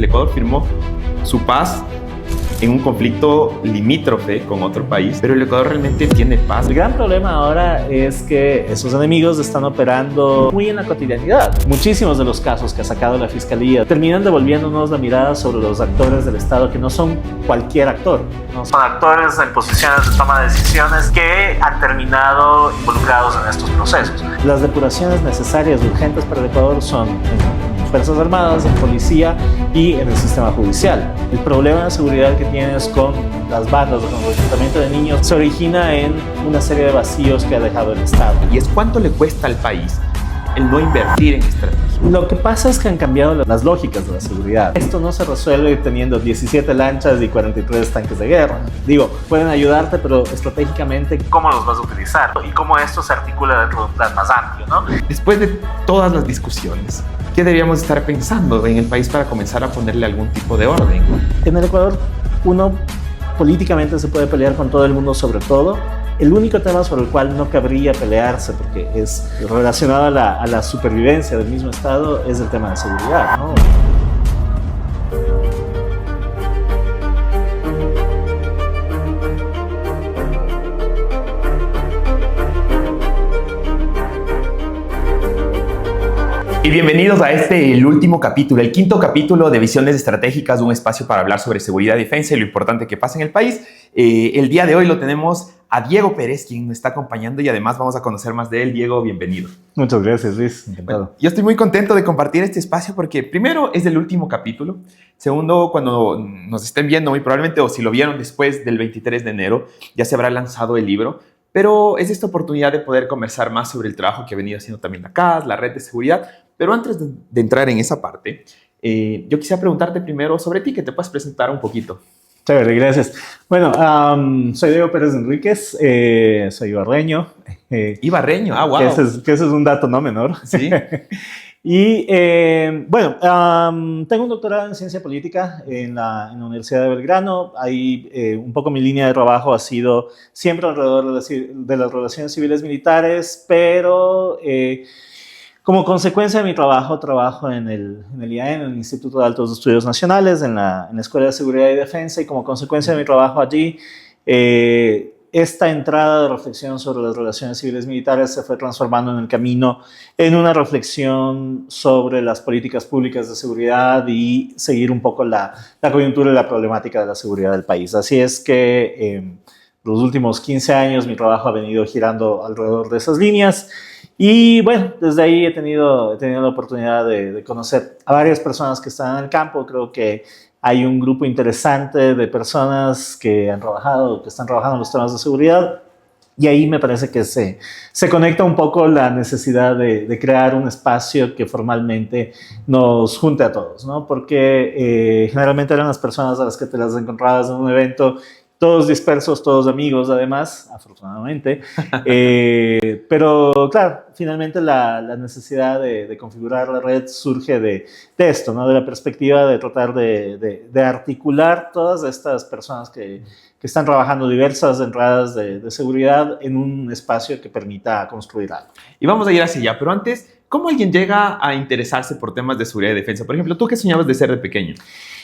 El Ecuador firmó su paz en un conflicto limítrofe con otro país, pero el Ecuador realmente tiene paz. El gran problema ahora es que esos enemigos están operando muy en la cotidianidad. Muchísimos de los casos que ha sacado la Fiscalía terminan devolviéndonos la mirada sobre los actores del Estado, que no son cualquier actor, no son actores en posiciones de toma de decisiones que han terminado involucrados en estos procesos. Las depuraciones necesarias y urgentes para el Ecuador son en Fuerzas Armadas, en policía y en el sistema judicial. El problema de seguridad que tienes con las bandas, con el reclutamiento de niños, se origina en una serie de vacíos que ha dejado el Estado. Y es cuánto le cuesta al país el no invertir en estrategia. Lo que pasa es que han cambiado las lógicas de la seguridad. Esto no se resuelve teniendo 17 lanchas y 43 tanques de guerra. Digo, pueden ayudarte, pero estratégicamente, ¿cómo los vas a utilizar? Y cómo esto se articula dentro de un plan más amplio, ¿no? Después de todas las discusiones, ¿qué deberíamos estar pensando en el país para comenzar a ponerle algún tipo de orden? En el Ecuador, uno políticamente se puede pelear con todo el mundo sobre todo. El único tema sobre el cual no cabría pelearse, porque es relacionado a la supervivencia del mismo Estado, es el tema de seguridad, ¿no? Y bienvenidos a el último capítulo, el quinto capítulo de Visiones Estratégicas, un espacio para hablar sobre seguridad y defensa y lo importante que pasa en el país. El día de hoy lo tenemos a Diego Pérez, quien nos está acompañando y además vamos a conocer más de él. Diego, bienvenido. Muchas gracias, Luis. Encantado. Bueno, yo estoy muy contento de compartir este espacio porque primero es el último capítulo. Segundo, cuando nos estén viendo muy probablemente, o si lo vieron después del 23 de enero, ya se habrá lanzado el libro. Pero es esta oportunidad de poder conversar más sobre el trabajo que ha venido haciendo también la CAS, la red de seguridad. Pero antes de entrar en esa parte, yo quisiera preguntarte primero sobre ti, que te puedas presentar un poquito. Chévere, gracias. Bueno, soy Diego Pérez Enríquez, soy ibarreño. Ibarreño, wow. Que ese es un dato no menor. Sí. Y bueno, tengo un doctorado en ciencia política en la Universidad de Belgrano. Ahí un poco mi línea de trabajo ha sido siempre alrededor de las relaciones civiles militares, pero como consecuencia de mi trabajo en el IAEN, en el Instituto de Altos Estudios Nacionales, en la Escuela de Seguridad y Defensa, y como consecuencia de mi trabajo allí, esta entrada de reflexión sobre las relaciones civiles militares se fue transformando en el camino en una reflexión sobre las políticas públicas de seguridad y seguir un poco la coyuntura y la problemática de la seguridad del país. Así es que los últimos 15 años mi trabajo ha venido girando alrededor de esas líneas. Y bueno, desde ahí he tenido la oportunidad de conocer a varias personas que están en el campo. Creo que hay un grupo interesante de personas que están trabajando en los temas de seguridad. Y ahí me parece que se conecta un poco la necesidad de crear un espacio que formalmente nos junte a todos, ¿no? Porque generalmente eran las personas a las que te las encontrabas en un evento, todos dispersos, todos amigos, además, afortunadamente. Pero claro, finalmente la necesidad de configurar la red surge de esto, ¿no? De la perspectiva de tratar de articular todas estas personas que están trabajando diversas entradas de seguridad en un espacio que permita construir algo. Y vamos a ir hacia allá, pero antes, ¿cómo alguien llega a interesarse por temas de seguridad y defensa? Por ejemplo, ¿tú qué soñabas de ser de pequeño?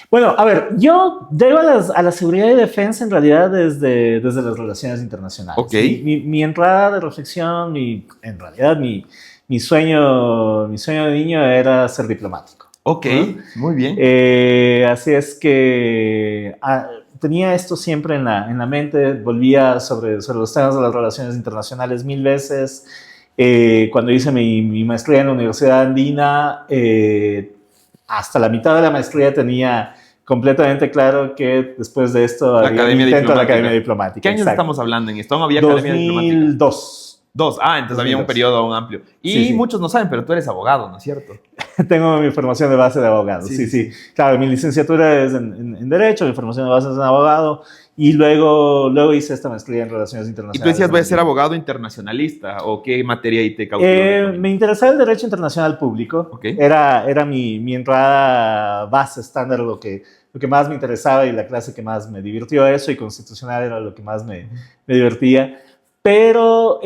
Bueno, a ver, yo llego a la seguridad y defensa en realidad desde las relaciones internacionales. Okay. Mi entrada de reflexión, en realidad mi sueño de niño era ser diplomático. Ok, ¿no? Muy bien. Así es que tenía esto siempre en la mente, volvía sobre los temas de las relaciones internacionales 1000 veces. Cuando hice mi maestría en la Universidad Andina, hasta la mitad de la maestría tenía completamente claro que después de esto había un intento de la Academia Diplomática. ¿Qué años Exacto. estamos hablando en esto? ¿No había Academia Diplomática? 2002. Entonces 2002. Había un periodo amplio. Y sí. Muchos no saben, pero tú eres abogado, ¿no es cierto? Tengo mi formación de base de abogado, sí. Claro, mi licenciatura es en Derecho, mi formación de base es en abogado, y luego hice esta maestría en Relaciones Internacionales. ¿Y tú decías, voy a ser abogado internacionalista? ¿O qué materia ahí te cautivó? Me interesaba el Derecho Internacional Público. Okay. Era mi entrada base estándar, lo que más me interesaba y la clase que más me divirtió eso, y Constitucional era lo que más me divertía. Pero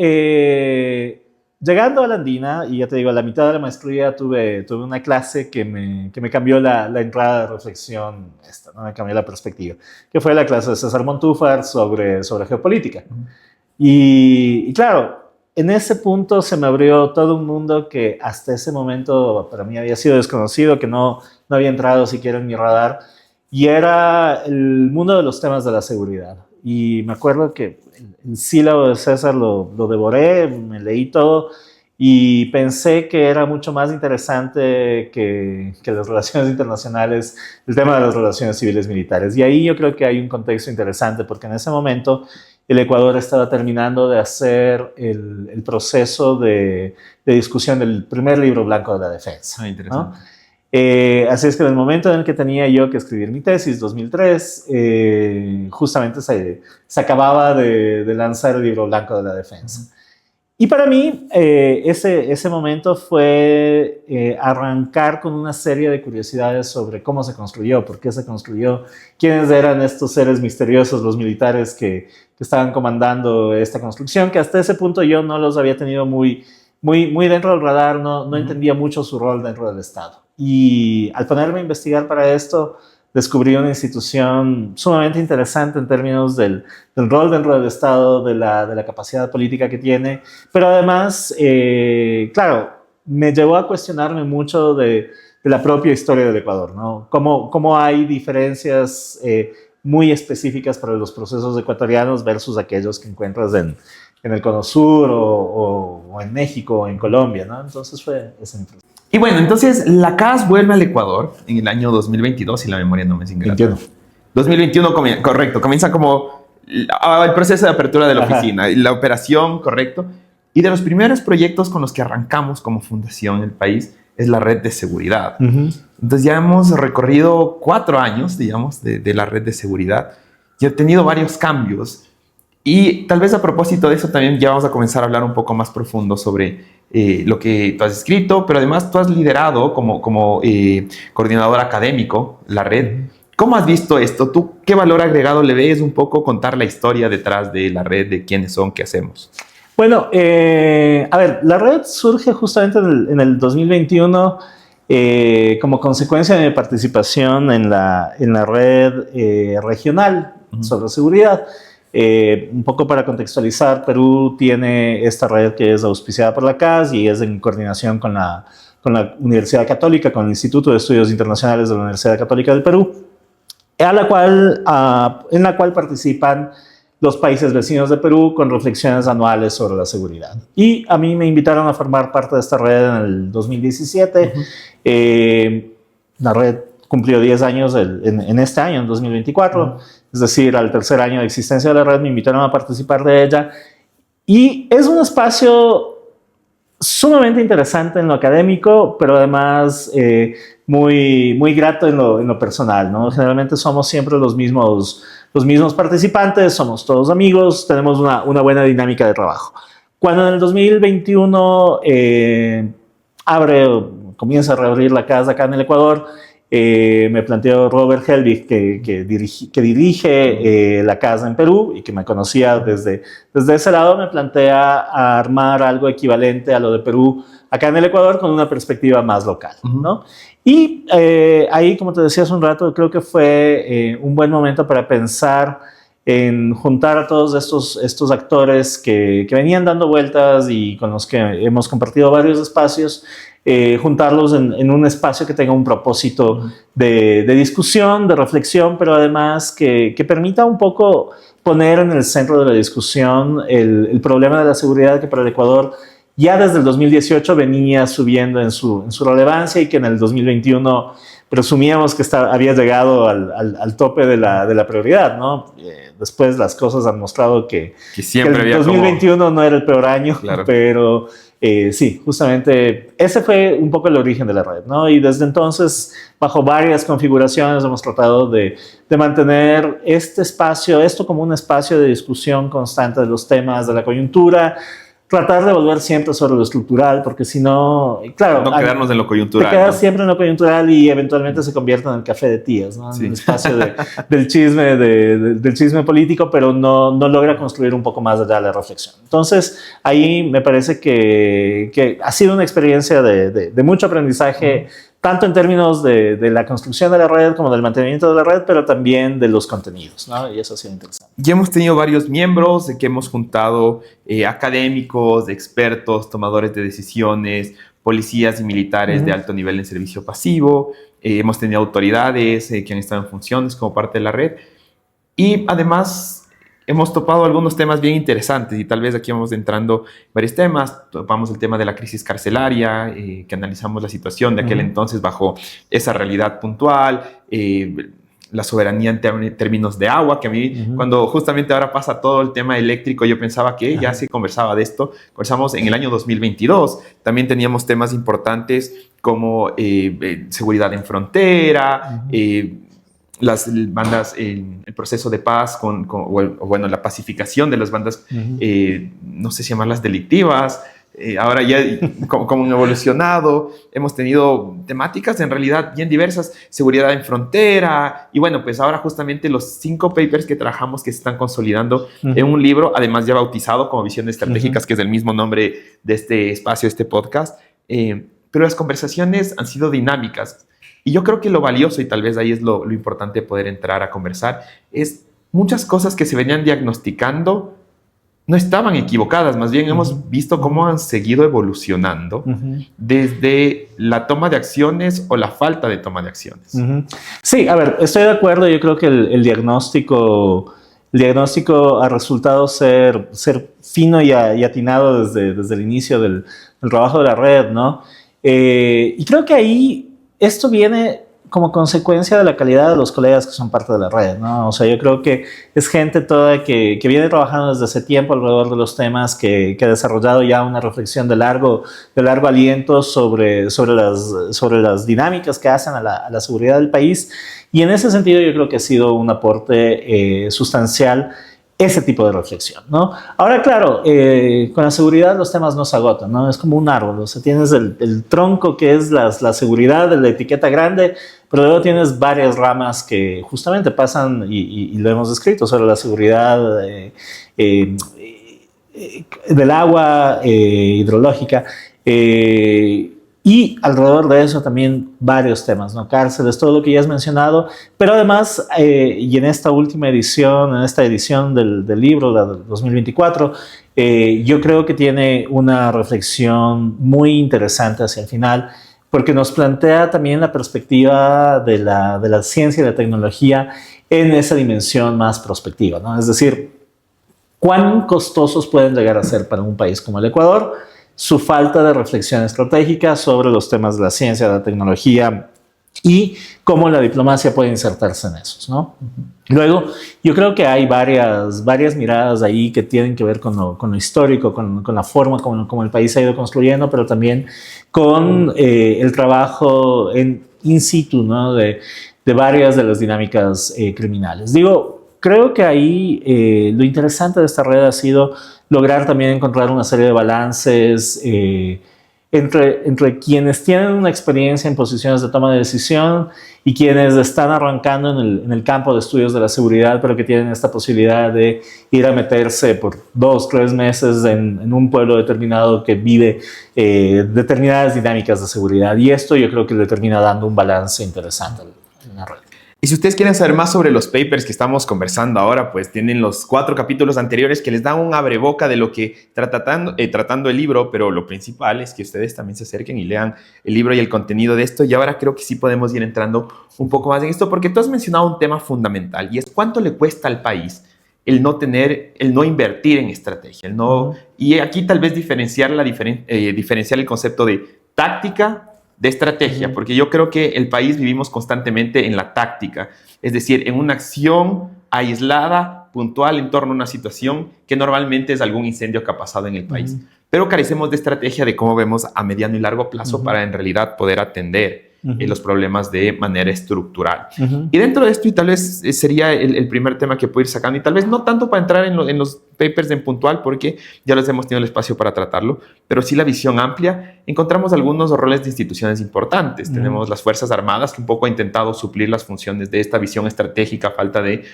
llegando a la Andina, y ya te digo, a la mitad de la maestría tuve una clase que me cambió la entrada de reflexión, ¿no? Me cambió la perspectiva, que fue la clase de César Montúfar sobre geopolítica. Y claro, en ese punto se me abrió todo un mundo que hasta ese momento para mí había sido desconocido, que no había entrado siquiera en mi radar, y era el mundo de los temas de la seguridad. Y me acuerdo que el sílabo de César lo devoré, me leí todo y pensé que era mucho más interesante que las relaciones internacionales, el tema de las relaciones civiles militares. Y ahí yo creo que hay un contexto interesante, porque en ese momento el Ecuador estaba terminando de hacer el proceso de discusión del primer libro blanco de la defensa. Interesante. ¿No? Así es que en el momento en el que tenía yo que escribir mi tesis, 2003, justamente se acababa de lanzar el libro blanco de la defensa. Y para mí ese momento fue arrancar con una serie de curiosidades sobre cómo se construyó, por qué se construyó, quiénes eran estos seres misteriosos, los militares que estaban comandando esta construcción, que hasta ese punto yo no los había tenido muy dentro del radar, no entendía mucho su rol dentro del Estado. Y al ponerme a investigar para esto, descubrí una institución sumamente interesante en términos del rol dentro del Estado, de la capacidad política que tiene, pero además, claro, me llevó a cuestionarme mucho de la propia historia del Ecuador, ¿no? Cómo hay diferencias muy específicas para los procesos ecuatorianos versus aquellos que encuentras en el Cono Sur o en México o en Colombia, ¿no? Entonces fue esa impresión. Y bueno, entonces la CAS vuelve al Ecuador en el año 2022, si la memoria no me es ingrata. 2021, correcto. Comienza como el proceso de apertura de la oficina, la operación, correcto. Y de los primeros proyectos con los que arrancamos como fundación en el país es la red de seguridad. Entonces ya hemos recorrido 4 años, digamos, de la red de seguridad y he tenido varios cambios. Y tal vez a propósito de eso también ya vamos a comenzar a hablar un poco más profundo sobre lo que tú has escrito, pero además tú has liderado como coordinador académico la red. ¿Cómo has visto esto? ¿Tú qué valor agregado le ves? Un poco contar la historia detrás de la red, de quiénes son, qué hacemos. Bueno, a ver, la red surge justamente en el 2021 como consecuencia de mi participación en la red regional sobre seguridad. Un poco para contextualizar, Perú tiene esta red que es auspiciada por la CAS y es en coordinación con la Universidad Católica, con el Instituto de Estudios Internacionales de la Universidad Católica del Perú, en la cual participan los países vecinos de Perú con reflexiones anuales sobre la seguridad. Y a mí me invitaron a formar parte de esta red en el 2017. La red cumplió 10 años en este año, en 2024. Es decir, al tercer año de existencia de la red me invitaron a participar de ella. Y es un espacio sumamente interesante en lo académico, pero además muy grato en lo personal, ¿no? Generalmente somos siempre los mismos participantes, somos todos amigos, tenemos una buena dinámica de trabajo. Cuando en el 2021 comienza a reabrir la CAS acá en el Ecuador, me planteó Robert Helbig, que dirige la CAS en Perú y que me conocía desde ese lado, me plantea a armar algo equivalente a lo de Perú acá en el Ecuador con una perspectiva más local, ¿no? Y ahí, como te decía hace un rato, creo que fue un buen momento para pensar en juntar a todos estos actores que venían dando vueltas y con los que hemos compartido varios espacios, juntarlos en un espacio que tenga un propósito de discusión, de reflexión, pero además que permita un poco poner en el centro de la discusión el problema de la seguridad que para el Ecuador ya desde el 2018 venía subiendo en su relevancia y que en el 2021 presumíamos que había llegado al tope de la prioridad, ¿no? Después las cosas han mostrado que el 2021 no era el peor año, claro. Pero sí, justamente ese fue un poco el origen de la red, ¿no? Y desde entonces, bajo varias configuraciones, hemos tratado de mantener esto como un espacio de discusión constante de los temas de la coyuntura, tratar de volver siempre sobre lo estructural, porque si no, claro... No quedarnos en lo coyuntural. Te quedas siempre en lo coyuntural y eventualmente se convierte en el café de tías, ¿no? Sí. En el espacio del chisme, del chisme político, pero no logra construir un poco más allá la reflexión. Entonces, ahí me parece que ha sido una experiencia de mucho aprendizaje, tanto en términos de la construcción de la red como del mantenimiento de la red, pero también de los contenidos, ¿no? Y eso ha sido interesante. Y hemos tenido varios miembros que hemos juntado, académicos, expertos, tomadores de decisiones, policías y militares de alto nivel en servicio pasivo. Hemos tenido autoridades que han estado en funciones como parte de la red. Y además hemos topado algunos temas bien interesantes y tal vez aquí vamos entrando varios temas. Topamos el tema de la crisis carcelaria, que analizamos la situación de aquel entonces bajo esa realidad puntual, la soberanía en términos de agua, que a mí cuando justamente ahora pasa todo el tema eléctrico, yo pensaba que ya se conversaba de esto. Conversamos en el año 2022. También teníamos temas importantes como seguridad en frontera, las bandas, el proceso de paz o bueno, la pacificación de las bandas, no sé si llamarlas delictivas. Ahora ya como han evolucionado, hemos tenido temáticas en realidad bien diversas, seguridad en frontera, y bueno, pues ahora justamente los 5 papers que trabajamos que se están consolidando en un libro, además ya bautizado como Visiones Estratégicas, que es el mismo nombre de este espacio, este podcast, pero las conversaciones han sido dinámicas. Y yo creo que lo valioso, y tal vez ahí es lo importante de poder entrar a conversar, es muchas cosas que se venían diagnosticando no estaban equivocadas, más bien hemos visto cómo han seguido evolucionando desde la toma de acciones o la falta de toma de acciones. Sí, a ver, estoy de acuerdo. Yo creo que el diagnóstico ha resultado ser fino y atinado desde el inicio del trabajo de la red, ¿no? Y creo que ahí esto viene como consecuencia de la calidad de los colegas que son parte de la red, ¿no? O sea, yo creo que es gente toda que viene trabajando desde hace tiempo alrededor de los temas, que ha desarrollado ya una reflexión de largo aliento sobre las dinámicas que hacen a la seguridad del país. Y en ese sentido yo creo que ha sido un aporte sustancial ese tipo de reflexión, ¿no? Ahora, claro, con la seguridad los temas no se agotan, ¿no? Es como un árbol, o sea, tienes el tronco que es la seguridad de la etiqueta grande, pero luego tienes varias ramas que justamente pasan, y lo hemos descrito, sobre la seguridad del agua, hidrológica, y alrededor de eso también varios temas, ¿no? Cárceles, todo lo que ya has mencionado, pero además, y en esta última edición, en esta edición del libro, la del 2024, yo creo que tiene una reflexión muy interesante hacia el final, porque nos plantea también la perspectiva de la ciencia y la tecnología en esa dimensión más prospectiva, ¿no? Es decir, ¿cuán costosos pueden llegar a ser para un país como el Ecuador su falta de reflexión estratégica sobre los temas de la ciencia, de la tecnología y cómo la diplomacia puede insertarse en esos, ¿no? Luego, yo creo que hay varias miradas ahí que tienen que ver con lo histórico, con la forma como el país ha ido construyendo, pero también con el trabajo in situ, ¿no? de varias de las dinámicas criminales. Creo que ahí lo interesante de esta red ha sido lograr también encontrar una serie de balances entre quienes tienen una experiencia en posiciones de toma de decisión y quienes están arrancando en el campo de estudios de la seguridad, pero que tienen esta posibilidad de ir a meterse por 2 o 3 meses en un pueblo determinado que vive determinadas dinámicas de seguridad. Y esto yo creo que le termina dando un balance interesante en la red. Y si ustedes quieren saber más sobre los papers que estamos conversando ahora, pues tienen los 4 capítulos anteriores que les dan un abreboca de lo que tratando el libro, pero lo principal es que ustedes también se acerquen y lean el libro y el contenido de esto. Y ahora creo que sí podemos ir entrando un poco más en esto, porque tú has mencionado un tema fundamental y es cuánto le cuesta al país el no invertir en estrategia, y aquí tal vez diferenciar el concepto de táctica de estrategia, porque yo creo que el país vivimos constantemente en la táctica, es decir, en una acción aislada, puntual, en torno a una situación que normalmente es algún incendio que ha pasado en el país. Pero carecemos de estrategia de cómo vemos a mediano y largo plazo para en realidad poder atender los problemas de manera estructural. Ujú. Y dentro de esto, y tal vez sería el primer tema que puedo ir sacando, y tal vez no tanto para entrar en los papers en puntual, porque ya les hemos tenido el espacio para tratarlo, pero sí la visión amplia, encontramos algunos roles de instituciones importantes. Tenemos las Fuerzas Armadas, que un poco ha intentado suplir las funciones de esta visión estratégica, falta de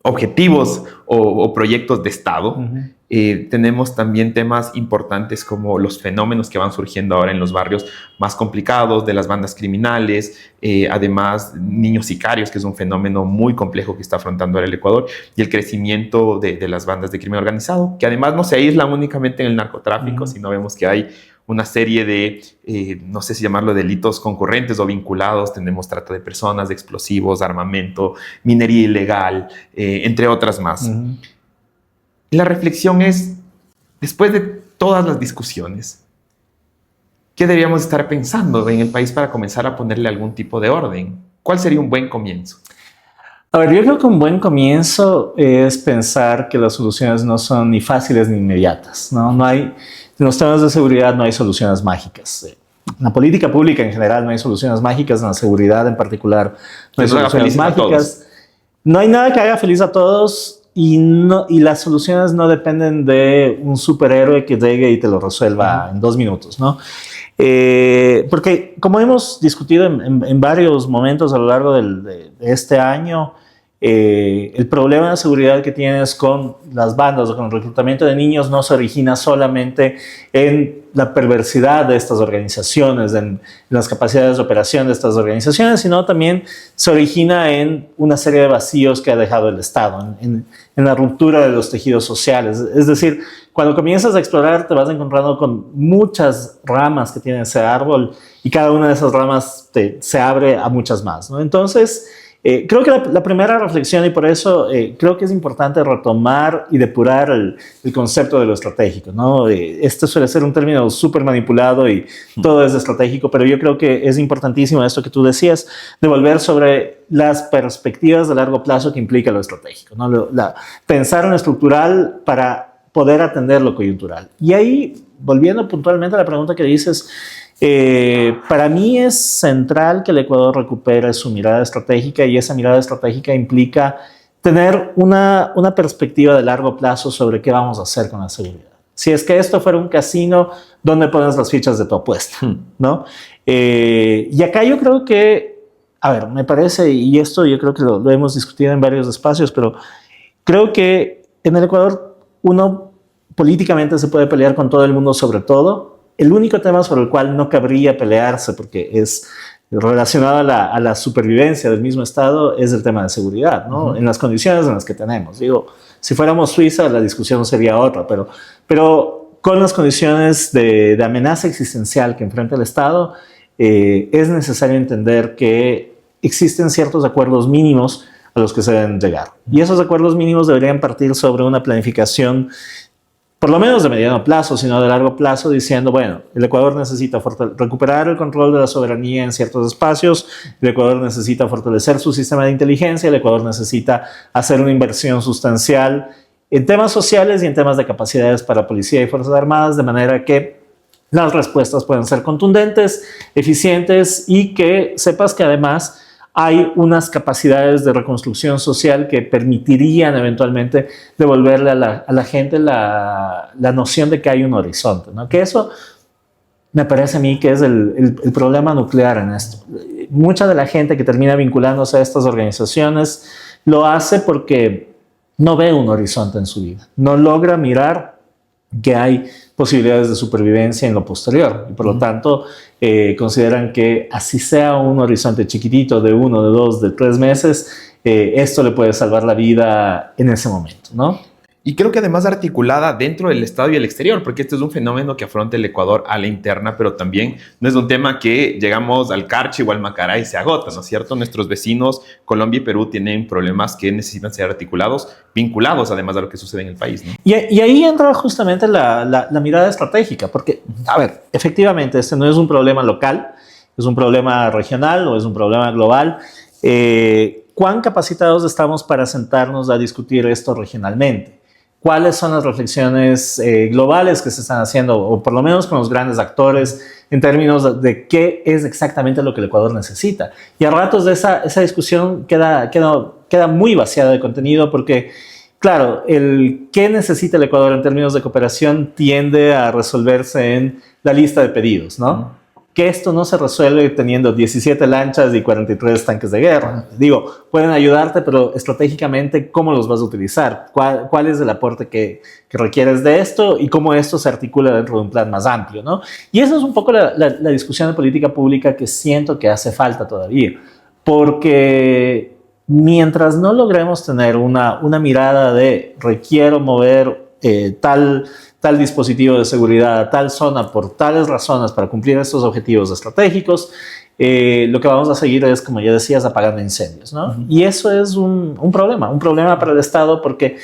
objetivos o proyectos de Estado. Tenemos también temas importantes como los fenómenos que van surgiendo ahora en los barrios más complicados de las bandas criminales, además niños sicarios, que es un fenómeno muy complejo que está afrontando ahora el Ecuador, y el crecimiento de las bandas de crimen organizado, que además no se aíslan únicamente en el narcotráfico, sino vemos que hay una serie de, no sé si llamarlo delitos concurrentes o vinculados. Tenemos trata de personas, de explosivos, armamento, minería ilegal, entre otras más. La reflexión es, después de todas las discusiones, ¿qué deberíamos estar pensando en el país para comenzar a ponerle algún tipo de orden? ¿Cuál sería un buen comienzo? A ver, yo creo que un buen comienzo es pensar que las soluciones no son ni fáciles ni inmediatas, ¿no? En los temas de seguridad no hay soluciones mágicas. En la política pública en general no hay soluciones mágicas, en la seguridad en particular no hay soluciones mágicas. No hay nada que haga feliz a todos y las soluciones no dependen de un superhéroe que llegue y te lo resuelva en 2 minutos, ¿no? Porque como hemos discutido en varios momentos a lo largo de este año, el problema de seguridad que tienes con las bandas o con el reclutamiento de niños no se origina solamente en la perversidad de estas organizaciones, en las capacidades de operación de estas organizaciones, sino también se origina en una serie de vacíos que ha dejado el Estado, en la ruptura de los tejidos sociales. Es decir, cuando comienzas a explorar te vas encontrando con muchas ramas que tiene ese árbol y cada una de esas ramas se abre a muchas más, ¿no? Entonces, creo que la primera reflexión, y por eso creo que es importante retomar y depurar el concepto de lo estratégico, ¿no? Este suele ser un término súper manipulado y todo es estratégico, pero yo creo que es importantísimo esto que tú decías, de volver sobre las perspectivas de largo plazo que implica lo estratégico, ¿no? Pensar en lo estructural para poder atender lo coyuntural. Y ahí, volviendo puntualmente a la pregunta que dices, para mí es central que el Ecuador recupere su mirada estratégica, y esa mirada estratégica implica tener una perspectiva de largo plazo sobre qué vamos a hacer con la seguridad. Si es que esto fuera un casino, ¿dónde pones las fichas de tu apuesta? ¿No? Y acá yo creo que, a ver, me parece, y esto yo creo que lo hemos discutido en varios espacios, pero creo que en el Ecuador uno políticamente se puede pelear con todo el mundo sobre todo. El único tema sobre el cual no cabría pelearse, porque es relacionado a la supervivencia del mismo Estado, es el tema de seguridad, ¿no? En las condiciones en las que tenemos. Digo, si fuéramos Suiza, la discusión sería otra, pero con las condiciones de amenaza existencial que enfrenta el Estado, es necesario entender que existen ciertos acuerdos mínimos a los que se deben llegar. Y esos acuerdos mínimos deberían partir sobre una planificación por lo menos de mediano plazo, sino de largo plazo, diciendo, bueno, el Ecuador necesita recuperar el control de la soberanía en ciertos espacios, el Ecuador necesita fortalecer su sistema de inteligencia, el Ecuador necesita hacer una inversión sustancial en temas sociales y en temas de capacidades para policía y fuerzas armadas, de manera que las respuestas puedan ser contundentes, eficientes, y que sepas que además hay unas capacidades de reconstrucción social que permitirían eventualmente devolverle a la gente la noción de que hay un horizonte, ¿no? Que eso me parece a mí que es el problema nuclear en esto. Mucha de la gente que termina vinculándose a estas organizaciones lo hace porque no ve un horizonte en su vida, no logra mirar que hay posibilidades de supervivencia en lo posterior, y por lo tanto consideran que así sea un horizonte chiquitito de 1, de 2, de 3 meses, esto le puede salvar la vida en ese momento, ¿no? Y creo que además articulada dentro del Estado y el exterior, porque este es un fenómeno que afronta el Ecuador a la interna, pero también no es un tema que llegamos al Carchi o al Macará y se agota, ¿no es cierto? Nuestros vecinos, Colombia y Perú, tienen problemas que necesitan ser articulados, vinculados además a lo que sucede en el país, ¿no? Y ahí entra justamente la mirada estratégica, porque, a ver, efectivamente, este no es un problema local, es un problema regional o es un problema global. ¿Cuán capacitados estamos para sentarnos a discutir esto regionalmente? cuáles son las reflexiones globales que se están haciendo, o por lo menos con los grandes actores, en términos de qué es exactamente lo que el Ecuador necesita. Y a ratos de esa discusión queda muy vaciada de contenido porque, claro, el qué necesita el Ecuador en términos de cooperación tiende a resolverse en la lista de pedidos, ¿no? Que esto no se resuelve teniendo 17 lanchas y 43 tanques de guerra. Digo, pueden ayudarte, pero estratégicamente, ¿cómo los vas a utilizar? ¿Cuál es el aporte que requieres de esto y cómo esto se articula dentro de un plan más amplio, ¿no? Y eso es un poco la discusión de política pública que siento que hace falta todavía, porque mientras no logremos tener una mirada de requiero mover tal dispositivo de seguridad a tal zona por tales razones para cumplir estos objetivos estratégicos, lo que vamos a seguir es, como ya decías, apagando incendios, ¿no? Y eso es un problema para el Estado porque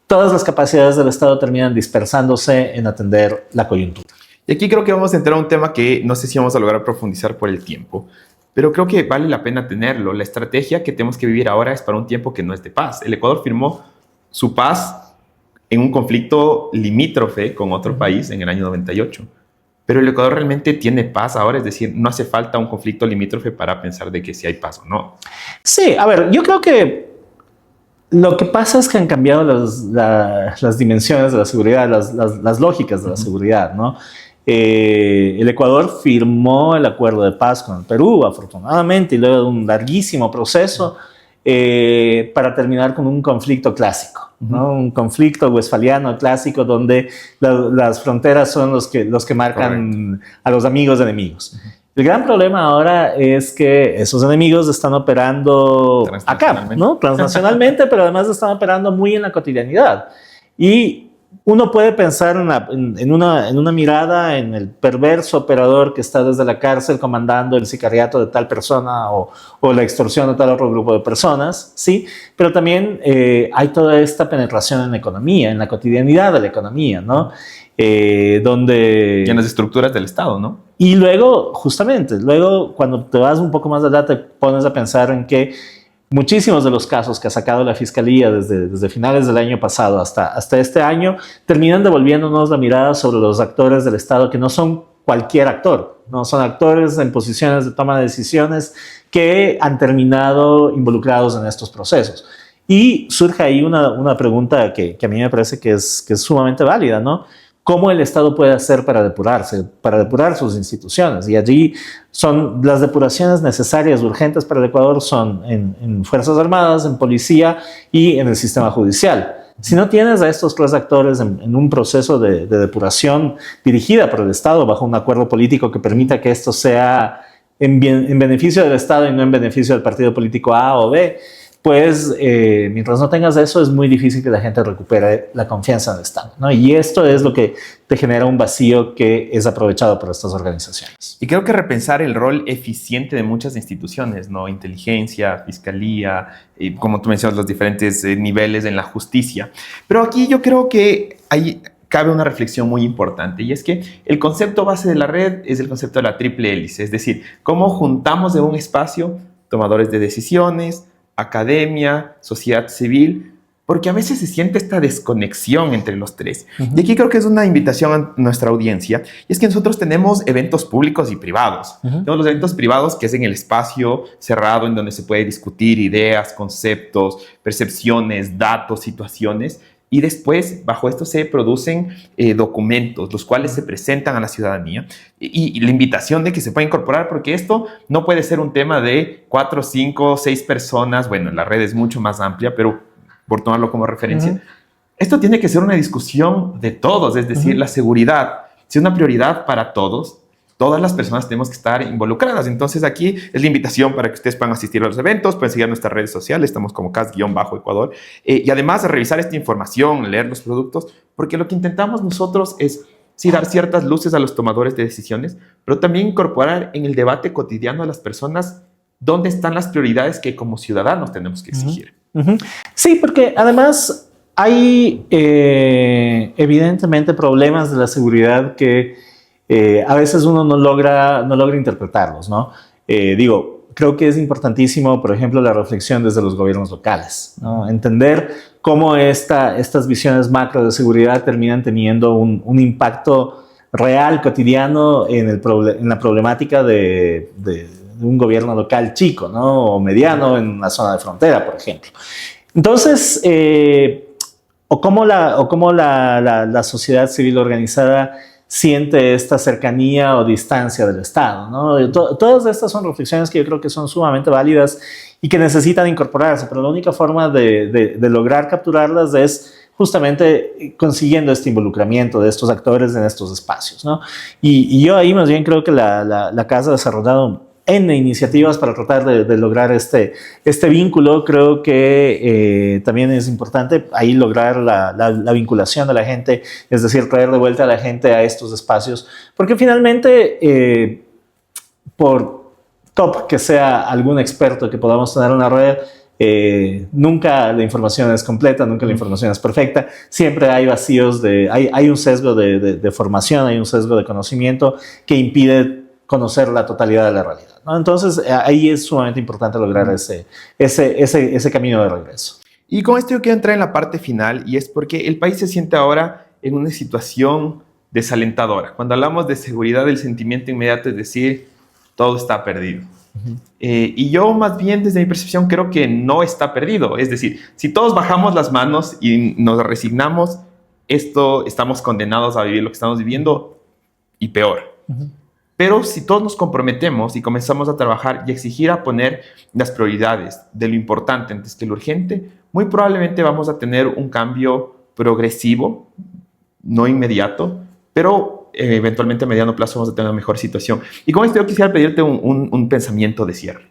todas las capacidades del Estado terminan dispersándose en atender la coyuntura. Y aquí creo que vamos a entrar a un tema que no sé si vamos a lograr profundizar por el tiempo, pero creo que vale la pena tenerlo. La estrategia que tenemos que vivir ahora es para un tiempo que no es de paz. El Ecuador firmó su paz en un conflicto limítrofe con otro país en el año 98. Pero el Ecuador realmente tiene paz ahora, es decir, no hace falta un conflicto limítrofe para pensar de que si hay paz o no. Sí, a ver, yo creo que lo que pasa es que han cambiado las dimensiones de la seguridad, las lógicas de la seguridad, ¿no? El Ecuador firmó el acuerdo de paz con el Perú, afortunadamente, y luego de un larguísimo proceso para terminar con un conflicto clásico, ¿no? Un conflicto westfaliano clásico donde las fronteras son los que marcan a los amigos enemigos. El gran problema ahora es que esos enemigos están operando acá, ¿no? Transnacionalmente, pero además están operando muy en la cotidianidad. Y uno puede pensar en una mirada en el perverso operador que está desde la cárcel comandando el sicariato de tal persona o la extorsión de tal otro grupo de personas, ¿sí? Pero también hay toda esta penetración en la economía, en la cotidianidad de la economía, ¿no? Donde... Y en las estructuras del Estado, ¿no? Y luego, justamente, cuando te vas un poco más allá, te pones a pensar en que muchísimos de los casos que ha sacado la Fiscalía desde finales del año pasado hasta este año terminan devolviéndonos la mirada sobre los actores del Estado que no son cualquier actor, no son actores en posiciones de toma de decisiones que han terminado involucrados en estos procesos. Y surge ahí una pregunta que a mí me parece que es sumamente válida, ¿no? ¿Cómo el Estado puede hacer para depurar sus instituciones? Y allí son las depuraciones necesarias, urgentes para el Ecuador, son en Fuerzas Armadas, en Policía y en el sistema judicial. Si no tienes a estos tres actores en un proceso de depuración dirigida por el Estado bajo un acuerdo político que permita que esto sea en beneficio del Estado y no en beneficio del partido político A o B, pues mientras no tengas eso es muy difícil que la gente recupere la confianza en el Estado, ¿no? Y esto es lo que te genera un vacío que es aprovechado por estas organizaciones. Y creo que repensar el rol eficiente de muchas instituciones, ¿no? Inteligencia, fiscalía, como tú mencionas, los diferentes niveles en la justicia. Pero aquí yo creo que cabe una reflexión muy importante, y es que el concepto base de la red es el concepto de la triple hélice, es decir, cómo juntamos en un espacio tomadores de decisiones, academia, sociedad civil, porque a veces se siente esta desconexión entre los tres. Y aquí creo que es una invitación a nuestra audiencia, y es que nosotros tenemos eventos públicos y privados. Tenemos los eventos privados, que es en el espacio cerrado, en donde se puede discutir ideas, conceptos, percepciones, datos, situaciones, y después, bajo esto se producen documentos, los cuales se presentan a la ciudadanía. Y la invitación de que se pueda incorporar, porque esto no puede ser un tema de 4, 5, 6 personas. Bueno, la red es mucho más amplia, pero por tomarlo como referencia, esto tiene que ser una discusión de todos. Es decir, la seguridad, si es una prioridad para todos, todas las personas tenemos que estar involucradas. Entonces aquí es la invitación para que ustedes puedan asistir a los eventos, pueden seguir nuestras redes sociales, estamos como CAS-Ecuador, y además de revisar esta información, leer los productos, porque lo que intentamos nosotros es sí dar ciertas luces a los tomadores de decisiones, pero también incorporar en el debate cotidiano a las personas dónde están las prioridades que como ciudadanos tenemos que exigir. Sí, porque además hay evidentemente problemas de la seguridad que a veces uno no logra interpretarlos, ¿no? Creo que es importantísimo, por ejemplo, la reflexión desde los gobiernos locales, ¿no? Entender cómo estas visiones macro de seguridad terminan teniendo un impacto real, cotidiano, en la problemática de un gobierno local chico, ¿no? O mediano en una zona de frontera, por ejemplo. Entonces, o cómo la sociedad civil organizada siente esta cercanía o distancia del Estado, ¿no? Todas estas son reflexiones que yo creo que son sumamente válidas y que necesitan incorporarse, pero la única forma de lograr capturarlas es justamente consiguiendo este involucramiento de estos actores en estos espacios, ¿no? Y yo ahí más bien creo que la Casa ha desarrollado N iniciativas para tratar de lograr este vínculo. Creo que también es importante ahí lograr la vinculación de la gente, es decir, traer de vuelta a la gente a estos espacios, porque finalmente, por top que sea algún experto que podamos tener en la red, nunca la información es completa, nunca la información es perfecta, siempre hay vacíos, hay un sesgo de formación, hay un sesgo de conocimiento que impide conocer la totalidad de la realidad, ¿no? Entonces, ahí es sumamente importante lograr ese camino de regreso. Y con esto yo quiero entrar en la parte final, y es porque el país se siente ahora en una situación desalentadora. Cuando hablamos de seguridad, el sentimiento inmediato es decir, todo está perdido. Y yo más bien desde mi percepción creo que no está perdido. Es decir, si todos bajamos las manos y nos resignamos, estamos condenados a vivir lo que estamos viviendo y peor. Pero si todos nos comprometemos y comenzamos a trabajar y exigir a poner las prioridades de lo importante antes que lo urgente, muy probablemente vamos a tener un cambio progresivo, no inmediato, pero eventualmente a mediano plazo vamos a tener una mejor situación. Y con esto yo quisiera pedirte un pensamiento de cierre.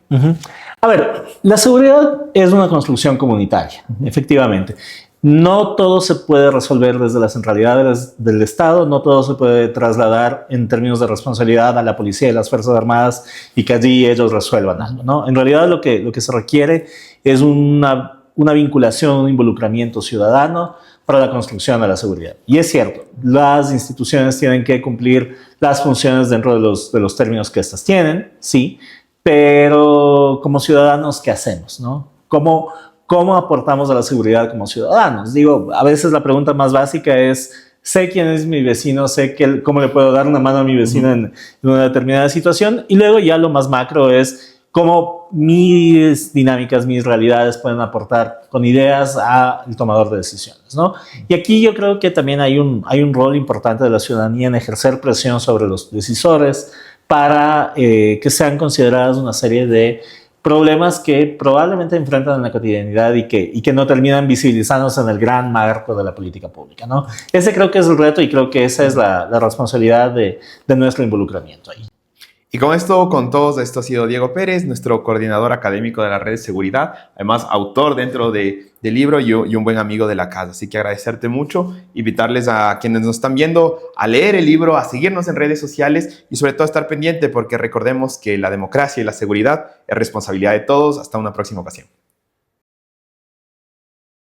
A ver, la seguridad es una construcción comunitaria, efectivamente. No todo se puede resolver desde la centralidad del Estado, no todo se puede trasladar en términos de responsabilidad a la policía y las Fuerzas Armadas y que allí ellos resuelvan algo, ¿no? En realidad lo que se requiere es una vinculación, un involucramiento ciudadano para la construcción de la seguridad. Y es cierto, las instituciones tienen que cumplir las funciones dentro de los términos que estas tienen, sí, pero como ciudadanos, ¿qué hacemos, no? ¿Cómo aportamos a la seguridad como ciudadanos? Digo, a veces la pregunta más básica es, sé quién es mi vecino, sé cómo le puedo dar una mano a mi vecino en una determinada situación, y luego ya lo más macro es cómo mis dinámicas, mis realidades pueden aportar con ideas al tomador de decisiones, ¿no? Y aquí yo creo que también hay un rol importante de la ciudadanía en ejercer presión sobre los decisores para que sean consideradas una serie de problemas que probablemente enfrentan en la cotidianidad y que no terminan visibilizándose en el gran marco de la política pública, ¿no? Ese creo que es el reto y creo que esa es la responsabilidad de nuestro involucramiento ahí. Y con todos, esto ha sido Diego Pérez, nuestro coordinador académico de la red de seguridad, además autor dentro del libro y un buen amigo de la casa. Así que agradecerte mucho, invitarles a quienes nos están viendo a leer el libro, a seguirnos en redes sociales y sobre todo a estar pendiente porque recordemos que la democracia y la seguridad es responsabilidad de todos. Hasta una próxima ocasión.